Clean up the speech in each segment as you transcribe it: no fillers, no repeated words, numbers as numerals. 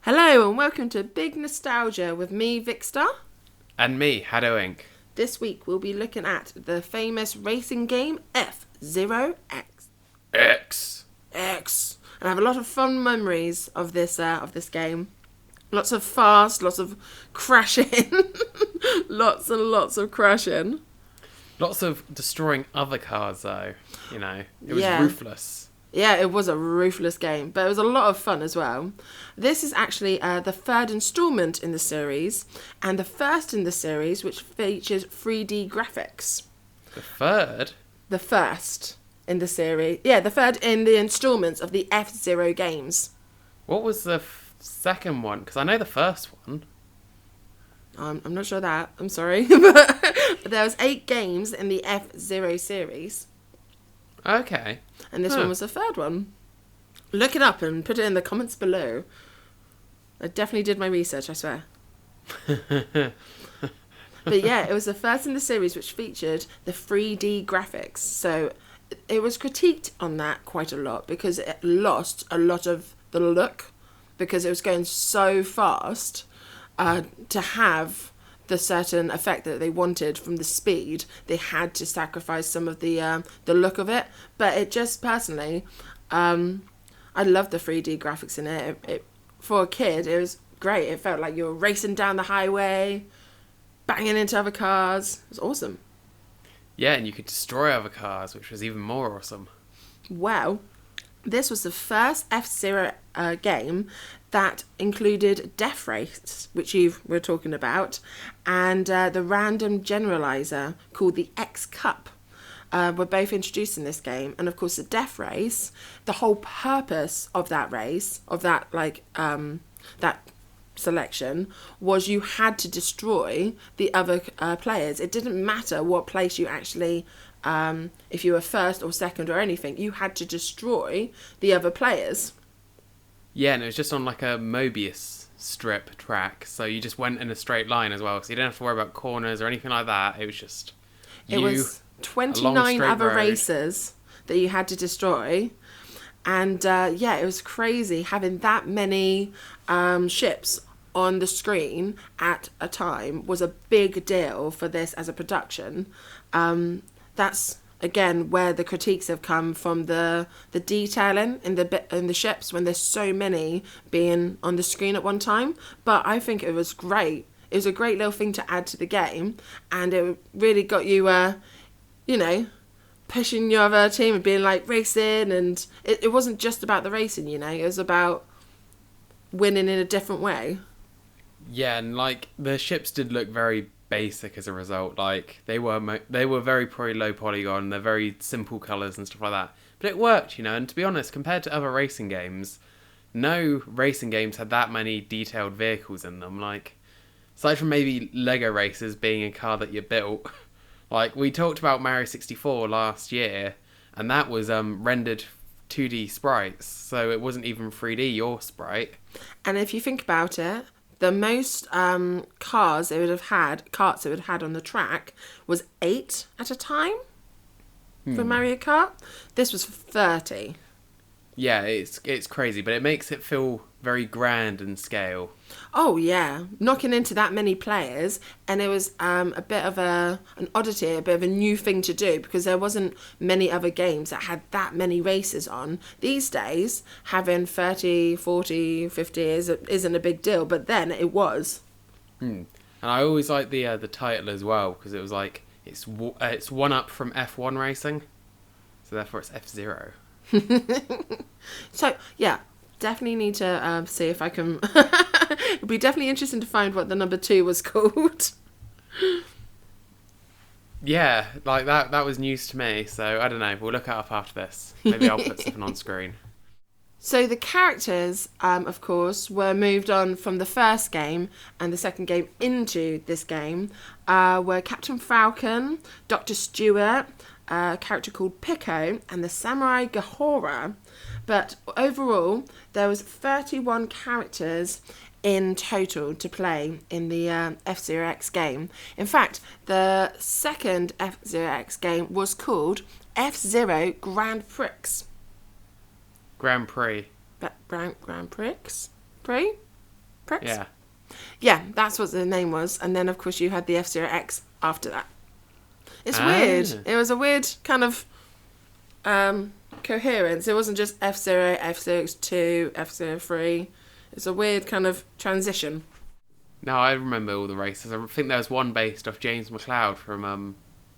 Hello and welcome to Big Nostalgia with me, Vicstar. And me, haddowinc. This week we'll be looking at the famous racing game F-Zero X. X. And I have a lot of fond memories of this game. Lots of fast, lots of crashing. Lots and lots of crashing. Lots of destroying other cars, though. You know, it was ruthless. Yeah, it was a ruthless game, but it was a lot of fun as well. This is actually the third instalment in the series, and the first in the series, which features 3D graphics. The third? The first in the series. Yeah, the third in the instalments of the F-Zero games. What was the second one? Because I know the first one. I'm not sure of that. I'm sorry. But there was 8 games in the F-Zero series. Okay. And this one was the third one. Look it up and put it in the comments below. I definitely did my research, I swear. But yeah, it was the first in the series which featured the 3D graphics. So it was critiqued on that quite a lot because it lost a lot of the look because it was going so fast to have the certain effect that they wanted from the speed. They had to sacrifice some of the look of it. But it just personally, I loved the 3D graphics in it. For a kid, it was great. It felt like you were racing down the highway, banging into other cars. It was awesome. Yeah, and you could destroy other cars, which was even more awesome. Well, this was the first F-Zero game that included Death Race, which you were talking about, and the random generalizer called the X Cup were both introduced in this game. And of course, the Death Race, the whole purpose of that race, of that that selection, was you had to destroy the other players. It didn't matter what place you actually, if you were first or second or anything, you had to destroy the other players. Yeah, and it was just on like a Mobius strip track, so you just went in a straight line as well, so you didn't have to worry about corners or anything like that. It was just It was 29 other races that you had to destroy. And it was crazy having that many ships on the screen at a time was a big deal for this as a production. That's again where the critiques have come from, the detailing in the ships when there's so many being on the screen at one time. But I think it was great. It was a great little thing to add to the game, and it really got you pushing your other team and being like racing, and it wasn't just about the racing, it was about winning in a different way. Yeah, and like the ships did look very basic as a result. Like they were very probably low polygon. They're very simple colours and stuff like that. But it worked, And to be honest, compared to other racing games, no racing games had that many detailed vehicles in them. Like aside from maybe Lego Racers being a car that you built. Like, we talked about Mario 64 last year, and that was rendered 2D sprites, so it wasn't even 3D, your sprite. And if you think about it, the most carts they would have had on the track was 8 at a time for Mario Kart. This was 30. Yeah, it's crazy, but it makes it feel very grand in scale. Oh yeah, knocking into that many players, and it was a bit of an oddity, a bit of a new thing to do because there wasn't many other games that had that many races on. These days, having 30, 40, 50 isn't a big deal, but then it was. And I always liked the title as well because it was like it's one up from F1 racing, so therefore it's F-Zero. So yeah, definitely need to see if I can. It'd be definitely interesting to find what the number 2 was called. Yeah, like that was news to me, so I don't know, we'll look it up after this. Maybe I'll put something on screen. So the characters, of course, were moved on from the first game and the second game into this game, were Captain Falcon, Dr. Stewart, a character called Pico, and the Samurai Gahora. But overall, there was 31 characters in total to play in the F-Zero X game. In fact, the second F-Zero X game was called F-Zero Grand Prix. Grand Prix. Grand Prix? Prix? Yeah. Yeah, that's what the name was. And then, of course, you had the F-Zero X after that. It's weird. It was a weird kind of coherence. It wasn't just F-Zero, F-Zero X2, F-Zero 3. It's a weird kind of transition. No, I remember all the races. I think there was one based off James McLeod from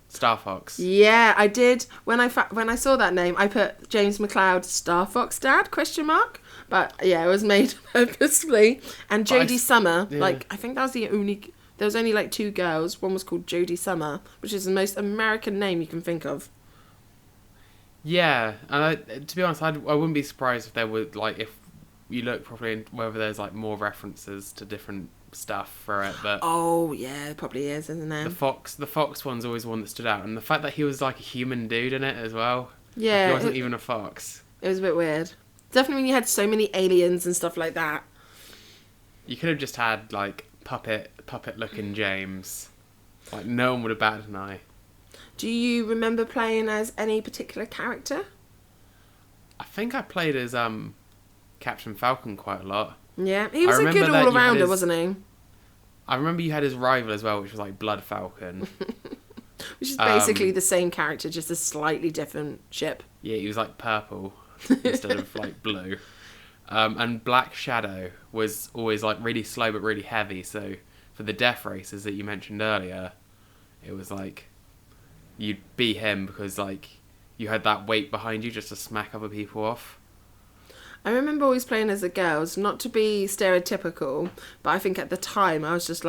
Star Fox. Yeah, I did. When I saw that name, I put James McLeod Star Fox Dad ? But yeah, it was made purposefully. And Jodie Summer, I think that was the only. There was only like 2 girls. One was called Jodie Summer, which is the most American name you can think of. Yeah, and to be honest, I wouldn't be surprised if there were if you look properly, whether there's more references to different stuff for it. But oh yeah, it probably is, isn't there? The Fox one's always one that stood out, and the fact that he was like a human dude in it as well. Yeah, he wasn't even a fox. It was a bit weird. Definitely when you had so many aliens and stuff like that. You could have just had puppet looking James. No one would have batted an eye. Do you remember playing as any particular character? I think I played as Captain Falcon quite a lot. Yeah, he was a good all-rounder, wasn't he? I remember you had his rival as well, which was Blood Falcon. Which is basically the same character, just a slightly different ship. Yeah, he was purple instead of blue. And Black Shadow was always really slow but really heavy, so for the death races that you mentioned earlier, it was you'd be him because you had that weight behind you just to smack other people off. I remember always playing as the girls, not to be stereotypical, but I think at the time I was just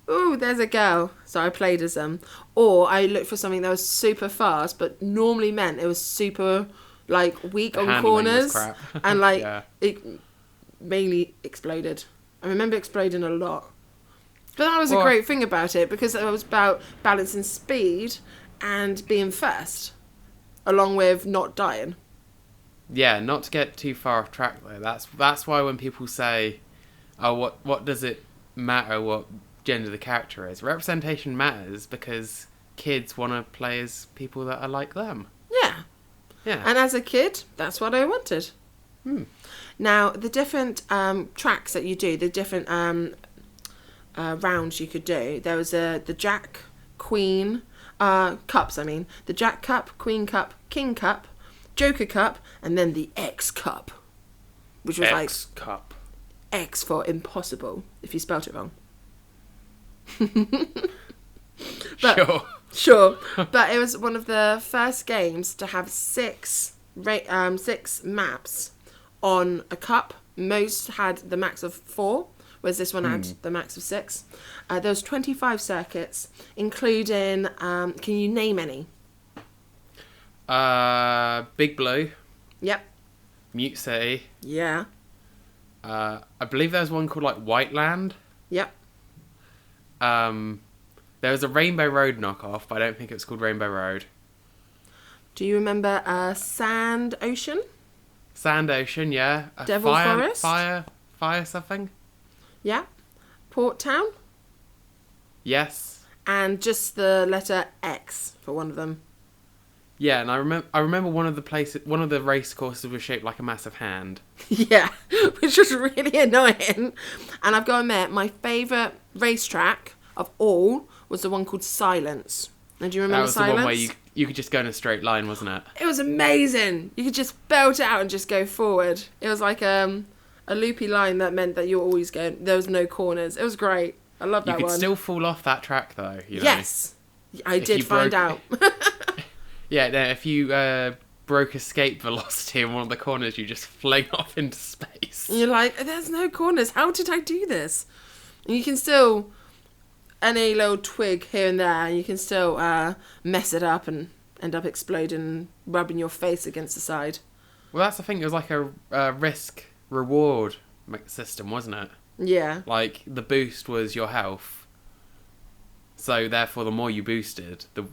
ooh, there's a girl. So I played as them. Or I looked for something that was super fast, but normally meant it was super, weak on corners. Was crap. And, yeah. It mainly exploded. I remember exploding a lot. But that was a great thing about it, because it was about balancing speed and being first, along with not dying. Yeah, not to get too far off track though. That's why when people say, "Oh, what does it matter what gender the character is?" Representation matters because kids want to play as people that are like them. Yeah. Yeah. And as a kid, that's what I wanted. Now, the different tracks that you do, the different rounds you could do. There was the Jack, Queen cups. The Jack Cup, Queen Cup, King Cup, Joker Cup, and then the X Cup, which was X Cup. X for impossible, if you spelt it wrong. Sure. But it was one of the first games to have 6 maps on a cup. Most had the max of 4, whereas this one had the max of 6. There was 25 circuits, including, can you name any? Big Blue. Yep. Mute City. Yeah. I believe there was one called Whiteland. Yep. There was a Rainbow Road knockoff, but I don't think it was called Rainbow Road. Do you remember Sand Ocean? Sand Ocean, yeah. Devil Forest? Fire something? Yeah. Port Town? Yes. And just the letter X for one of them. Yeah, and I remember one of the race courses was shaped like a massive hand. Yeah, which was really annoying. And I've got to admit, my favourite racetrack of all was the one called Silence. And do you remember Silence? That was the one where you could just go in a straight line, wasn't it? It was amazing. You could just belt it out and just go forward. It was like a loopy line that meant that you were always going. There was no corners. It was great. I love that one. You could still fall off that track though. Yes, I did find out. Yeah, no, if you broke escape velocity in one of the corners, you just fling off into space. And you're like, there's no corners. How did I do this? And you can still, any little twig here and there, you can still mess it up and end up exploding and rubbing your face against the side. Well, that's the thing. It was like a risk-reward system, wasn't it? Yeah. The boost was your health. So therefore, the more you boosted, the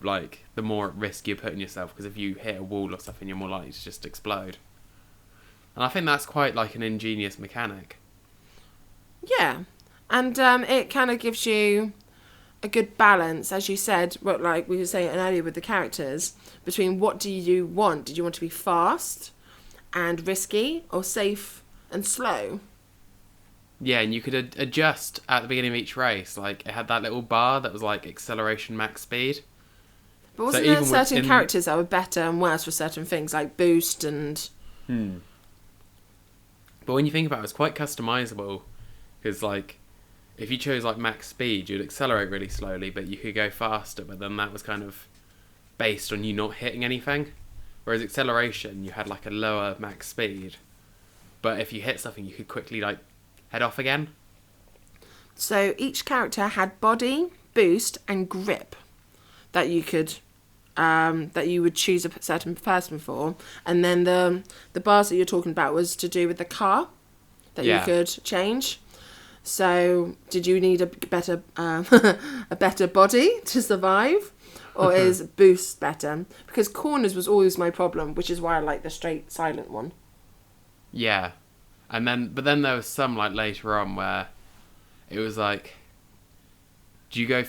more at risk you're putting yourself. Because if you hit a wall or something, you're more likely to just explode. And I think that's quite an ingenious mechanic. Yeah, and it kind of gives you a good balance, as you said. What we were saying earlier with the characters, between what do you want? Did you want to be fast and risky, or safe and slow. Yeah, and you could adjust at the beginning of each race. Like, it had that little bar that was like acceleration, max speed. But wasn't there certain characters that were better and worse for certain things, like boost and... But when you think about it, it's quite customizable. Because, like, if you chose, like, max speed, you'd accelerate really slowly, but you could go faster. But then that was kind of based on you not hitting anything. Whereas acceleration, you had, like, a lower max speed. But if you hit something, you could quickly, like, head off again. So each character had body, boost, and grip that you could... that you would choose a certain person for, and then the bars that you're talking about was to do with the car that you could change. So, did you need a better a better body to survive, or is boost better? Because corners was always my problem, which is why I like the straight silent one. Yeah, but then there was some like later on where it was like. Do you go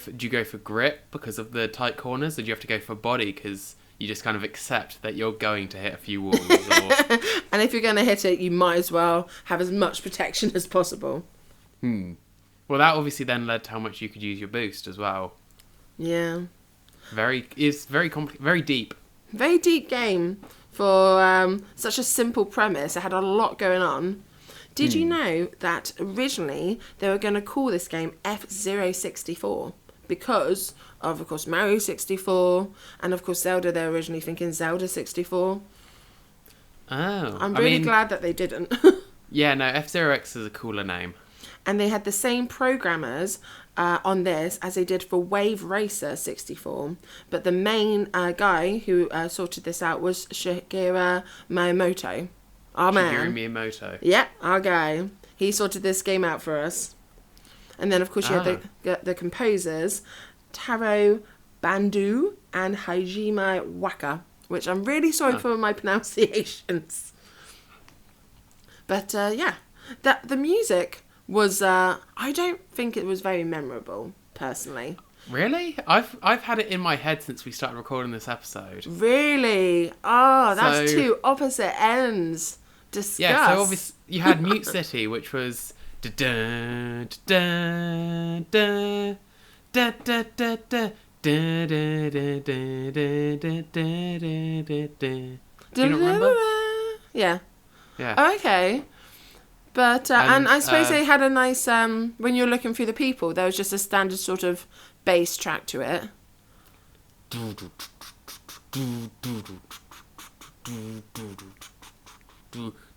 for grip because of the tight corners, or do you have to go for body because you just kind of accept that you're going to hit a few walls? Or... And if you're going to hit it, you might as well have as much protection as possible. Well, that obviously then led to how much you could use your boost as well. Yeah. Very deep. Very deep game for such a simple premise. It had a lot going on. Did you know that originally they were going to call this game F-Zero 64 because of course, Mario 64 and, of course, Zelda? They were originally thinking Zelda 64. Oh. I'm really glad that they didn't. Yeah, no, F-Zero X is a cooler name. And they had the same programmers on this as they did for Wave Racer 64. But the main guy who sorted this out was Shigeru Miyamoto. Our man. Shigeru Miyamoto. Yeah, our guy. He sorted this game out for us. And then, of course, you had the composers, Taro Bandu and Hajime Waka, which I'm really sorry for my pronunciations. But, the music was... I don't think it was very memorable, personally. Really? I've had it in my head since we started recording this episode. Really? Oh, that's two opposite ends. Discuss. Yeah, so obviously you had Mute City, which was do you remember? Yeah. Oh, okay. But and I suppose they had a nice when you're looking through the people, there was just a standard sort of bass track to it.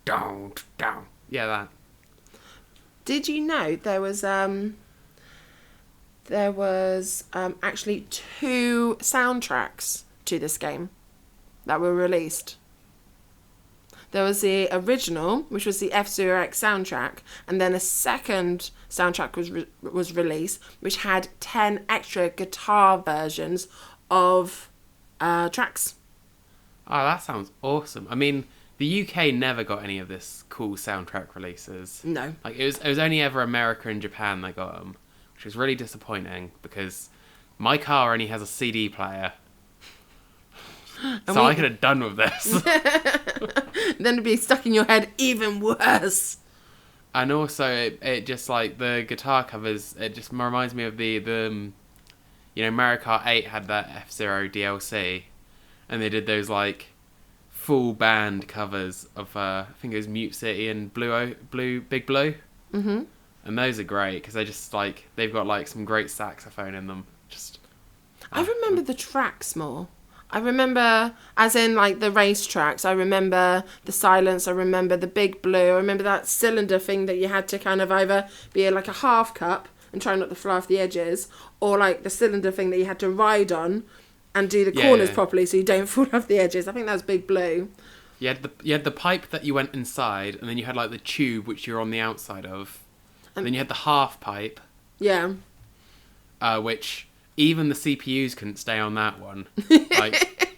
Down. Yeah, that. Did you know there was actually 2 soundtracks to this game that were released? There was the original, which was the F-Zero X soundtrack, and then a second soundtrack was released, which had 10 extra guitar versions of tracks. Oh, that sounds awesome. I mean, the UK never got any of this cool soundtrack releases. No. Like, it was only ever America and Japan that got them, which was really disappointing because my car only has a CD player. So I could have done with this. Then it'd be stuck in your head even worse. And also, it just, like, the guitar covers, it just reminds me of the Mario Kart 8 had that F-Zero DLC, and they did those, like, full band covers of, I think it was Mute City and Big Blue. Mm-hmm. And those are great, because they just, like, they've got, like, some great saxophone in them. I remember the tracks more. I remember, as in, like, the race tracks, I remember the silence, I remember the Big Blue, I remember that cylinder thing that you had to kind of either be like a half cup and try not to fly off the edges, or, like, the cylinder thing that you had to ride on and do the corners properly so you don't fall off the edges. I think that was Big Blue. You had the pipe that you went inside, and then you had, like, the tube, which you're on the outside of. And then you had the half pipe. Yeah. Which... even the CPUs couldn't stay on that one. Like,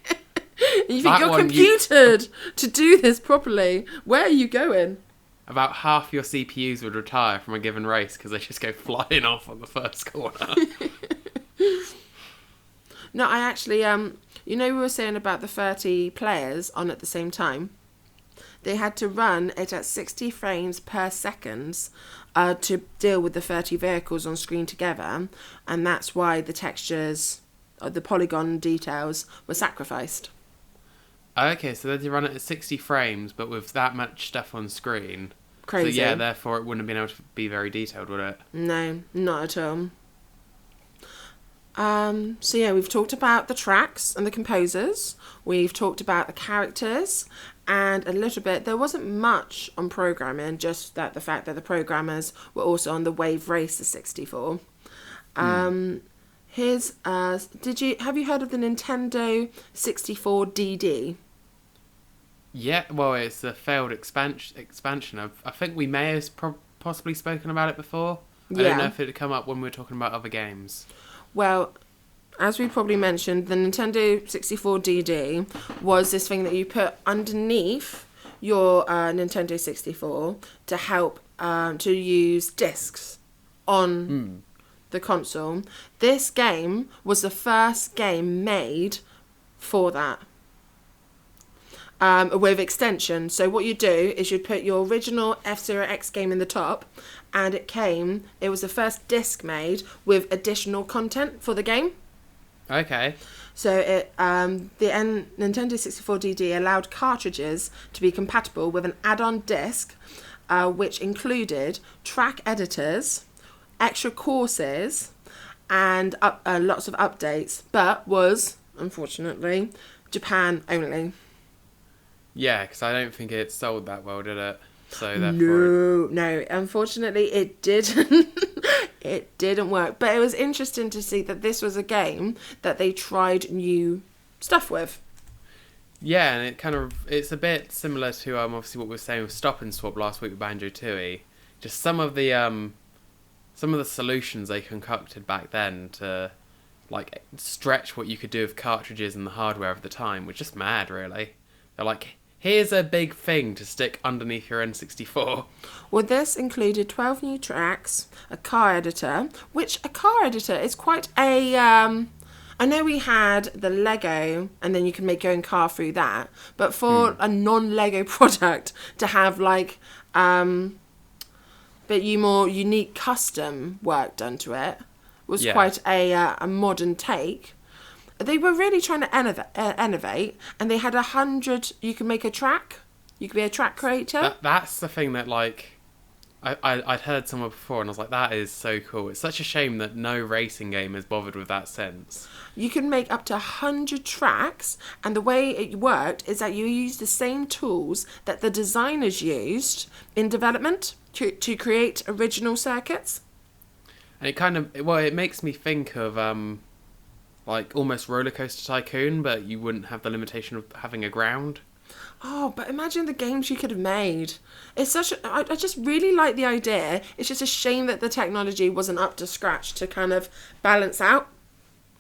you think you're computered to do this properly? Where are you going? About half your CPUs would retire from a given race because they just go flying off on the first corner. No, I actually, we were saying about the 30 players on at the same time. they had to run it at 60 frames per second to deal with the 30 vehicles on screen together, and that's why the textures, the polygon details, were sacrificed. Okay, so they had to run it at 60 frames, but with that much stuff on screen. Crazy. So yeah, therefore it wouldn't have been able to be very detailed, would it? No, not at all. So yeah, we've talked about the tracks and the composers. We've talked about the characters and a little bit. There wasn't much on programming, just that the fact that the programmers were also on the Wave Racer 64. Have you heard of the Nintendo 64 DD? Yeah, well, it's a failed expansion. I think we may have possibly spoken about it before. I don't know if it had come up when we were talking about other games. Well, as we probably mentioned, the Nintendo 64 DD was this thing that you put underneath your Nintendo 64 to help to use discs on the console. This game was the first game made for that. With extension. So what you do is you'd put your original F-Zero X game in the top, and it was the first disc made with additional content for the game. Okay. So Nintendo 64 DD allowed cartridges to be compatible with an add-on disc, which included track editors, extra courses, and lots of updates, but was, unfortunately, Japan only. Yeah, because I don't think it sold that well, did it? So therefore... No. Unfortunately, it didn't. It didn't work. But it was interesting to see that this was a game that they tried new stuff with. Yeah, and it's a bit similar to obviously what we were saying with Stop and Swap last week with banjo-kazooie. Just some of the solutions they concocted back then to like stretch what you could do with cartridges and the hardware of the time was just mad, really. They're like, here's a big thing to stick underneath your N64. Well, this included 12 new tracks, a car editor, which a car editor is quite a... I know we had the Lego, and then you can make your own car through that, but for a non-Lego product to have like more unique custom work done to it was quite a modern take. They were really trying to innovate, and they had 100. You can make a track. You could be a track creator. That's the thing that like I'd heard somewhere before, and I was like, that is so cool. It's such a shame that no racing game has bothered with that since. You can make up to 100 tracks, and the way it worked is that you use the same tools that the designers used in development to create original circuits. And it makes me think of like almost Roller Coaster Tycoon, but you wouldn't have the limitation of having a ground. Oh, but imagine the games you could have made. I just really like the idea. It's just a shame that the technology wasn't up to scratch to kind of balance out.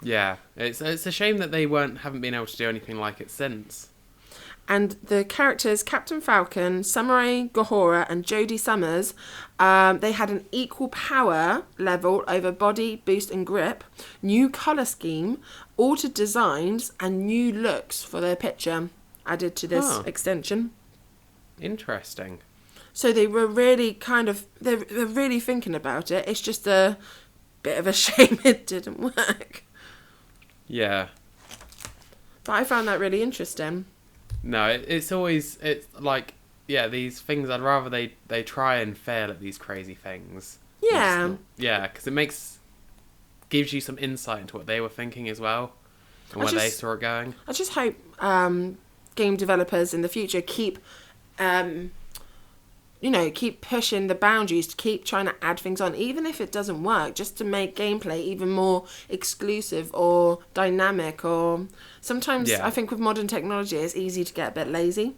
Yeah, it's a shame that they haven't been able to do anything like it since. And the characters, Captain Falcon, Samurai Gohora, and Jodie Summers, they had an equal power level over body, boost, and grip, new colour scheme, altered designs, and new looks for their picture added to this extension. Interesting. So they were really they're really thinking about it. It's just a bit of a shame it didn't work. Yeah. But I found that really interesting. No, it's like, yeah, these things, I'd rather they try and fail at these crazy things. Yeah. Yeah, because it gives you some insight into what they were thinking as well, and where they saw it going. I just hope game developers in the future keep pushing the boundaries, to keep trying to add things on, even if it doesn't work, just to make gameplay even more exclusive or dynamic. Or sometimes I think with modern technology it's easy to get a bit lazy.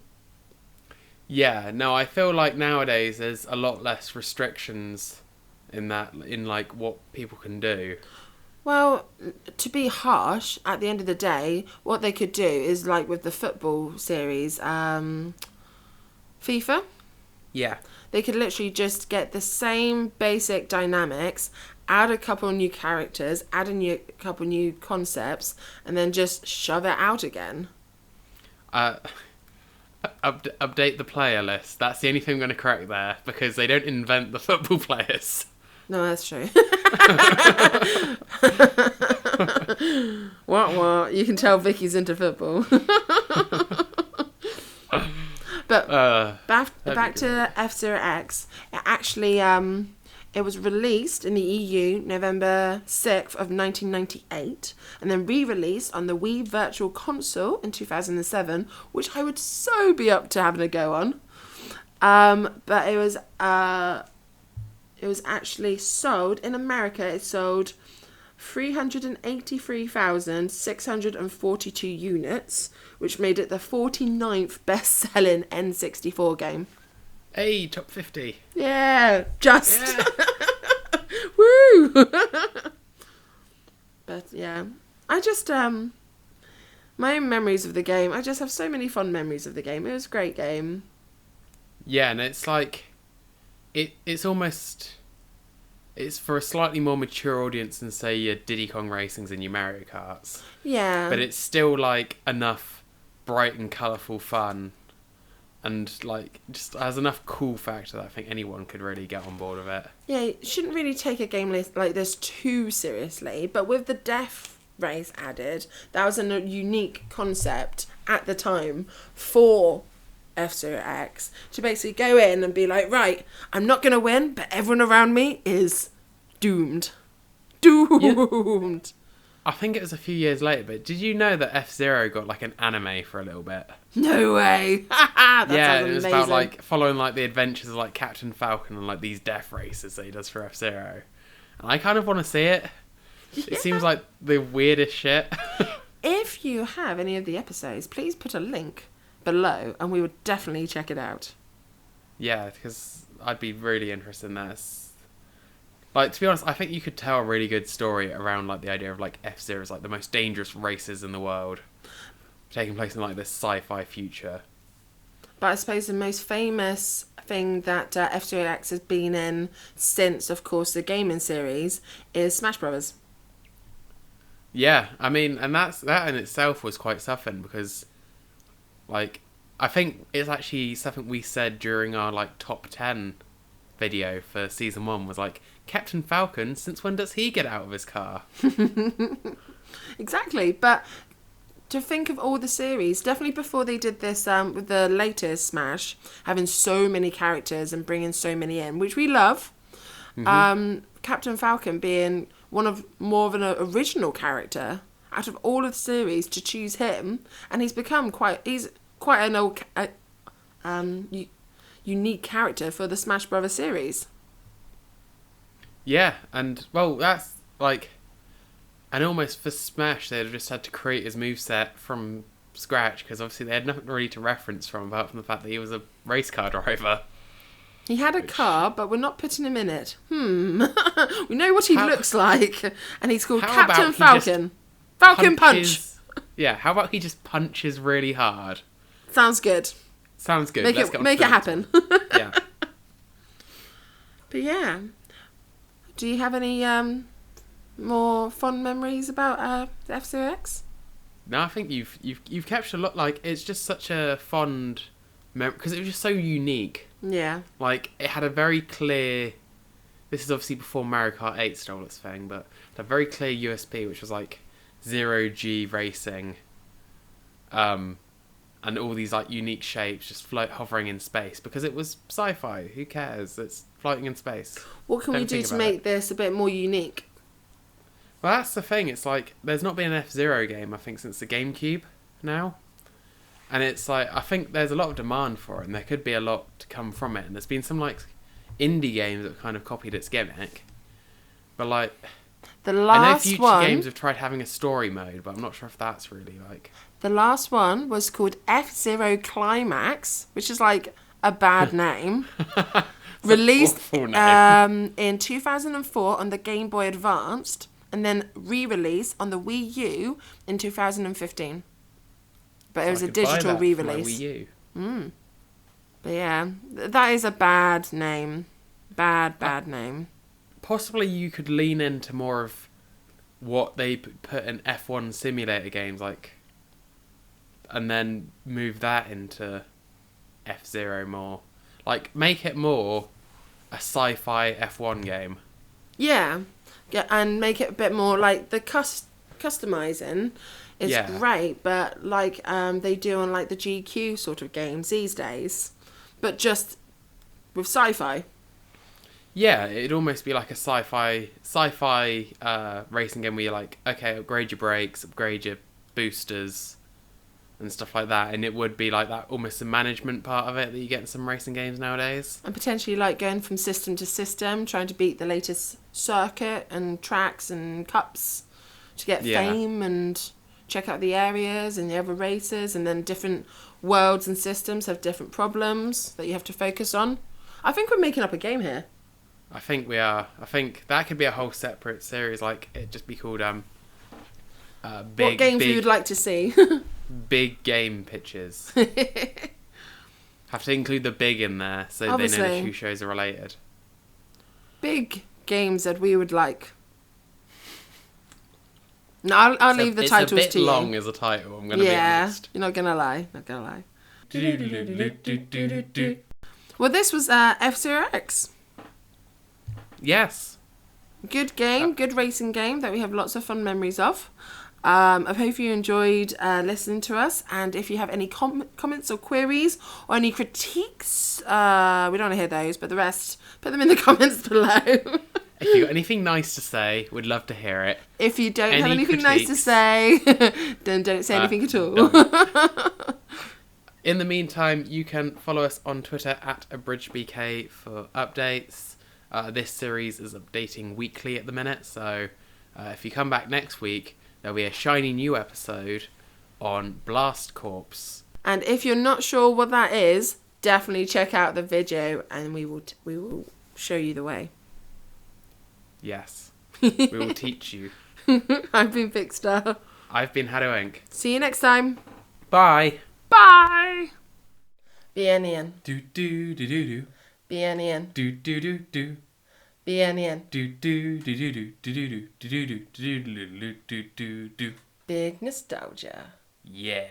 Yeah, no, I feel like nowadays there's a lot less restrictions in like what people can do. Well, to be harsh, at the end of the day, what they could do is like with the football series, FIFA. Yeah. They could literally just get the same basic dynamics, add a couple new characters, add couple new concepts, and then just shove it out again. Update the player list. That's the only thing I'm going to correct there, because they don't invent the football players. No, that's true. What? You can tell Vicky's into football. But back to F-Zero X. It actually it was released in the EU November 6th of 1998, and then re-released on the Wii Virtual Console in 2007, which I would so be up to having a go on. But it was actually sold in America. It sold 383,642 units, which made it the 49th best-selling N64 game. Hey, top 50. Yeah, just. Yeah. Woo! But yeah, I just my own memories of the game. I just have so many fond memories of the game. It was a great game. Yeah, and it's like, it's almost, it's for a slightly more mature audience than, say, your Diddy Kong Racings and your Mario Karts. Yeah. But it's still, like, enough bright and colourful fun, and, like, just has enough cool factor that I think anyone could really get on board with it. Yeah, you shouldn't really take a game like this too seriously, but with the death race added, that was a unique concept at the time for F-Zero X, to basically go in and be like, right, I'm not going to win, but everyone around me is doomed. Doomed. Yeah. I think it was a few years later, but did you know that F-Zero got like an anime for a little bit? No way. That yeah, sounds it was amazing. about like following like the adventures of like Captain Falcon and like these death races that he does for F-Zero. And I kind of want to see it. Yeah. It seems like the weirdest shit. If you have any of the episodes, please put a link below and we would definitely check it out. Yeah, because I'd be really interested in this. Like, to be honest, I think you could tell a really good story around like the idea of like F-Zero as like the most dangerous races in the world, taking place in like this sci-fi future. But I suppose the most famous thing that F-Zero X has been in since, of course, the gaming series is Smash Brothers. Yeah, I mean, and that in itself was quite something, because like, I think it's actually something we said during our like top 10 video for season 1 was like, Captain Falcon, since when does he get out of his car? Exactly, but to think of all the series, definitely before they did this with the latest Smash, having so many characters and bringing so many in, which we love. Mm-hmm. Captain Falcon being more of an original character out of all of the series, to choose him, and he's quite an old unique character for the Smash Brothers series. Yeah, and well, that's like, and almost for Smash they'd have just had to create his moveset from scratch, because obviously they had nothing really to reference from apart from the fact that he was a race car driver. He had a car, but we're not putting him in it. We know what he looks like, and he's called Captain Falcon. Falcon Punch. Yeah, how about he just punches really hard? Sounds good. Make it happen. Yeah. But yeah, do you have any more fond memories about the F-Zero X? No, I think you've captured a lot. Like, it's just such a fond memory because it was just so unique. Yeah. Like, it had a very clear. This is obviously before Mario Kart 8 stole its thing, but it had a very clear USP, which was like 0G racing, and all these like unique shapes just hovering in space, because it was sci-fi. Who cares? It's floating in space. What can we do to make this a bit more unique? Well, that's the thing. It's like there's not been an F-Zero game, I think, since the GameCube now. And it's like, I think there's a lot of demand for it, and there could be a lot to come from it. And there's been some like indie games that kind of copied its gimmick. But like, I know future games have tried having a story mode, but I'm not sure if that's really like. The last one was called F-Zero Climax, which is like a bad name. Released in 2004 on the Game Boy Advanced, and then re-released on the Wii U in 2015. But it was a digital re-release. Wii U. But yeah, that is a bad name. Bad name. Possibly you could lean into more of what they put in F1 simulator games, like, and then move that into F-Zero more. Like, make it more a sci-fi F1 game. Yeah, and make it a bit more like the customizing is great, but like they do on like the GQ sort of games these days, but just with sci-fi. Yeah, it'd almost be like a sci-fi racing game where you're like, okay, upgrade your brakes, upgrade your boosters, and stuff like that. And it would be like that, almost the management part of it that you get in some racing games nowadays. And potentially like going from system to system, trying to beat the latest circuit and tracks and cups to get fame and check out the areas and the other races, and then different worlds and systems have different problems that you have to focus on. I think we're making up a game here. I think we are. I think that could be a whole separate series. Like, it'd just be called what games you would like to see? Big game pitches. Have to include the big in there so Obviously. they know the two shows are related. Big games that we would like. No, I'll leave the titles to you. It's a bit long as a title, I'm going to be honest. You're not going to lie. Well, this was F-Zero X. Yes. Good game, good racing game that we have lots of fun memories of. I hope you enjoyed listening to us, and if you have any comments or queries or any critiques, we don't want to hear those, but the rest, put them in the comments below. If you got anything nice to say, we'd love to hear it. If you don't have anything nice to say, then don't say anything at all. In the meantime, you can follow us on Twitter at AbridgedBK for updates. This series is updating weekly at the minute, so if you come back next week, there'll be a shiny new episode on Blast Corps. And if you're not sure what that is, definitely check out the video, and we will show you the way. Yes, we will teach you. I've been Fixstar. I've been haddowinc. See you next time. Bye. Bye. Bien. Do do do do do. Bien. Do do do do. Bien. Do do do do do do do do do do do do do do. Big nostalgia. Yeah.